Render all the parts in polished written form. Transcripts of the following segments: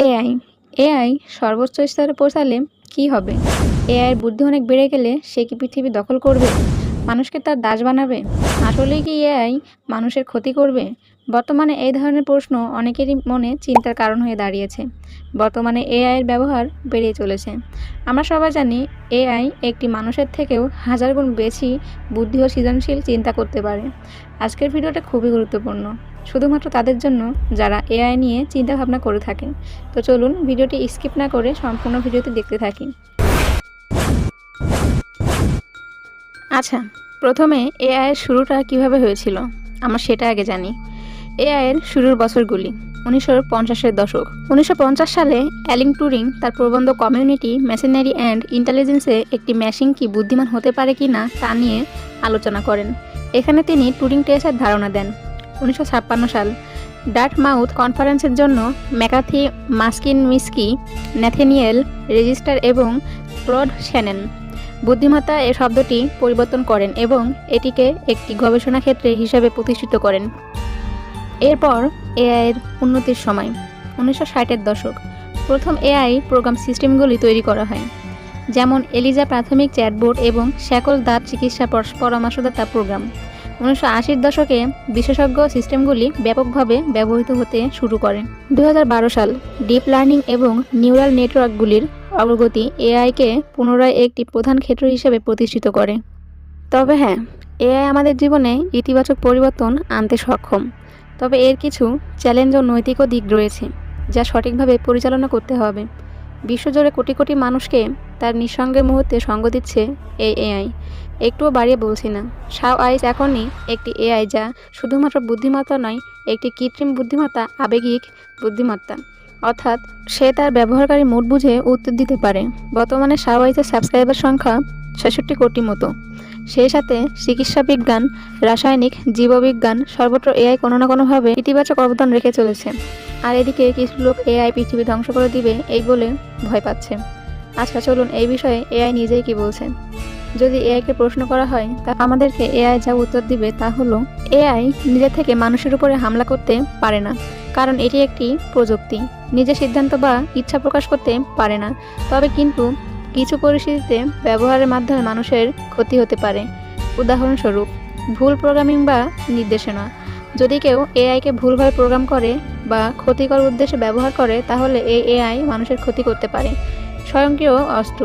AI AI সর্বোচ্চ স্তরে পৌঁছালে কি হবে? এআইয়ের বুদ্ধি অনেক বেড়ে গেলে সে কি পৃথিবী দখল করবে? মানুষকে তার দাস বানাবে? আসলেই কি এআই মানুষের ক্ষতি করবে? বর্তমানে এই ধরনের প্রশ্ন অনেকেরই মনে চিন্তার কারণ হয়ে দাঁড়িয়েছে। বর্তমানে এআইয়ের ব্যবহার বেড়ে চলেছে। আমরা সবাই জানি এআই একটি মানুষের থেকেও হাজার গুণ বেশি বুদ্ধি ও সৃজনশীল চিন্তা করতে পারে। আজকের ভিডিওটা খুবই গুরুত্বপূর্ণ, শুধুমাত্র তাদের জন্য যারা এআই নিয়ে চিন্তাভাবনা করে থাকে। তো চলুন ভিডিওটি স্কিপ না করে সম্পূর্ণ ভিডিওটি দেখতে থাকি। আচ্ছা, প্রথমে এআই এর শুরুটা কিভাবে হয়েছিল আমরা সেটা আগে জানি। এআই এর শুরুর বছরগুলি 1950-এর দশক। 1950 সালে অ্যালান টুরিং তার প্রবন্ধ কমিউনিটি মেশিনারি অ্যান্ড ইন্টেলিজেন্সে একটি মেশিন কি বুদ্ধিমান হতে পারে কি না তা নিয়ে আলোচনা করেন। এখানে তিনি টুরিং টেস্টের ধারণা দেন। 1956 সাল ডার্টমাউথ কনফারেন্সের জন্য ম্যাকার্থি, মাস্কিনস্কি, ন্যাথেনিয়েল রেজিস্টার এবং ক্লড শ্যানেন বুদ্ধিমত্তা এ শব্দটি পরিবর্তন করেন এবং এটিকে একটি গবেষণা ক্ষেত্র হিসাবে প্রতিষ্ঠিত করেন। এরপর এআই এর উন্নতির সময় 1960-এর দশক। প্রথম এআই প্রোগ্রাম সিস্টেমগুলি তৈরি করা হয়, যেমন এলিজা প্রাথমিক চ্যাটবোর্ড এবং শ্যাকল দাঁত চিকিৎসা পরামর্শদাতা প্রোগ্রাম। 1980-এর দশকে বিশেষজ্ঞ সিস্টেমগুলি ব্যাপকভাবে ব্যবহৃত হতে শুরু করে। 2012 সাল ডিপ লার্নিং এবং নিউরাল নেটওয়ার্কগুলির অগ্রগতি এআইকে পুনরায় একটি প্রধান ক্ষেত্র হিসেবে প্রতিষ্ঠিত করে। তবে হ্যাঁ, এআই আমাদের জীবনে ইতিবাচক পরিবর্তন আনতে সক্ষম, তবে এর কিছু চ্যালেঞ্জ ও নৈতিক দিক রয়েছে যা সঠিকভাবে পরিচালনা করতে হবে। বিশ্বজুড়ে কোটি কোটি মানুষকে তার নিঃসঙ্গের মুহূর্তে সঙ্গ দিচ্ছে এই এআই। একটুও বাড়িয়ে বলছি না, শাও আইস এখনই একটি এআই যা শুধুমাত্র বুদ্ধিমত্তা নয়, একটি কৃত্রিম বুদ্ধিমত্তা, আবেগিক বুদ্ধিমত্তা, অর্থাৎ সে তার ব্যবহারকারী মুড বুঝে উত্তর দিতে পারে। বর্তমানে শাও আইসের সাবস্ক্রাইবার সংখ্যা 66 কোটি মতো। সেই সাথে চিকিৎসা বিজ্ঞান, রাসায়নিক, জীববিজ্ঞান সর্বত্র এআই কোনো না কোনোভাবে ইতিবাচক অবদান রেখে চলেছে। আর এদিকে কিছু লোক এআই পৃথিবী ধ্বংস করে দিবে এই বলে ভয় পাচ্ছে। আচ্ছা চলুন এই বিষয়ে এআই নিজেই কি বলছে। যদি এআইকে প্রশ্ন করা হয় তা আমাদেরকে এআই যা উত্তর দিবে তা হলো, এআই নিজে থেকে মানুষের উপরে হামলা করতে পারে না, কারণ এটি একটি প্রযুক্তি। নিজে সিদ্ধান্ত বা ইচ্ছা প্রকাশ করতে পারে না, তবে কিন্তু কিছু পরিস্থিতিতে ব্যবহারের মাধ্যমে মানুষের ক্ষতি হতে পারে। উদাহরণস্বরূপ ভুল প্রোগ্রামিং বা নির্দেশনা। যদি কেউ এআইকে ভুলভাবে প্রোগ্রাম করে বা ক্ষতিকর উদ্দেশ্যে ব্যবহার করে তাহলে এই এআই মানুষের ক্ষতি করতে পারে। স্বয়ংক্রিয় অস্ত্র।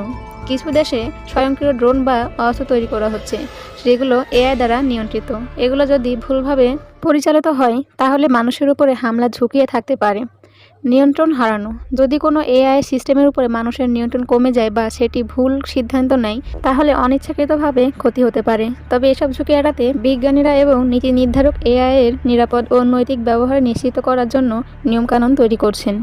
কিছু দেশে স্বয়ংক্রিয় ড্রোন বা অস্ত্র তৈরি করা হচ্ছে, যেগুলো এআই দ্বারা নিয়ন্ত্রিত। এগুলো যদি ভুলভাবে পরিচালিত হয় তাহলে মানুষের উপরে হামলা ঝুঁকিয়ে থাকতে পারে। নিয়ন্ত্রণ হারানো। যদি কোনো এআই সিস্টেমের উপরে মানুষের নিয়ন্ত্রণ কমে যায় বা সেটি ভুল সিদ্ধান্ত নেয় তাহলে অনিচ্ছাকৃতভাবে ক্ষতি হতে পারে। তবে এসব ঝুঁকি এড়াতে বিজ্ঞানীরা এবং নীতি নির্ধারক এআই এর নিরাপদ ও নৈতিক ব্যবহার নিশ্চিত করার জন্য নিয়মকানুন তৈরি করছেন।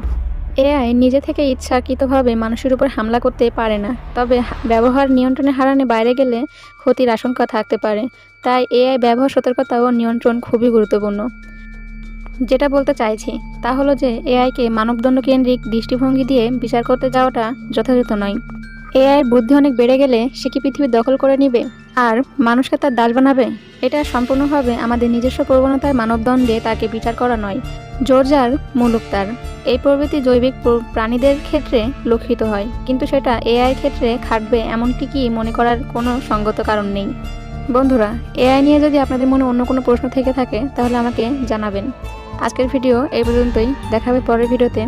এআই নিজে থেকে ইচ্ছাকৃতভাবে মানুষের উপর হামলা করতে পারে না, তবে ব্যবহার নিয়ন্ত্রণে হারানোর বাইরে গেলে ক্ষতির আশঙ্কা থাকতে পারে। তাই এআই ব্যবহার সতর্কতা ও নিয়ন্ত্রণ খুবই গুরুত্বপূর্ণ। যেটা বলতে চাইছি তা হলো যে এআইকে মানবদণ্ড কেন্দ্রিক দৃষ্টিভঙ্গি দিয়ে বিচার করতে যাওয়াটা যথাযথ নয়। এআইয়ের বুদ্ধি অনেক বেড়ে গেলে সে কি পৃথিবী দখল করে নেবে আর মানুষকে তার দাস বানাবে? এটা সম্পূর্ণভাবে আমাদের নিজস্ব প্রবণতায় মানবদণ্ডে তাকে বিচার করা নয়। জোরজার মুলুকতার। এই প্রবৃত্তি জৈবিক প্রাণীদের ক্ষেত্রে লক্ষিত হয়, কিন্তু সেটা এআই ক্ষেত্রে খাটবে এমনটি কি মনে করার কোনো সঙ্গত কারণ নেই। বন্ধুরা, এআই নিয়ে যদি আপনাদের মনে অন্য কোনো প্রশ্ন থেকে থাকে তাহলে আমাকে জানাবেন। আজকের ভিডিও এই পর্যন্তই, দেখা হবে পরের ভিডিওতে।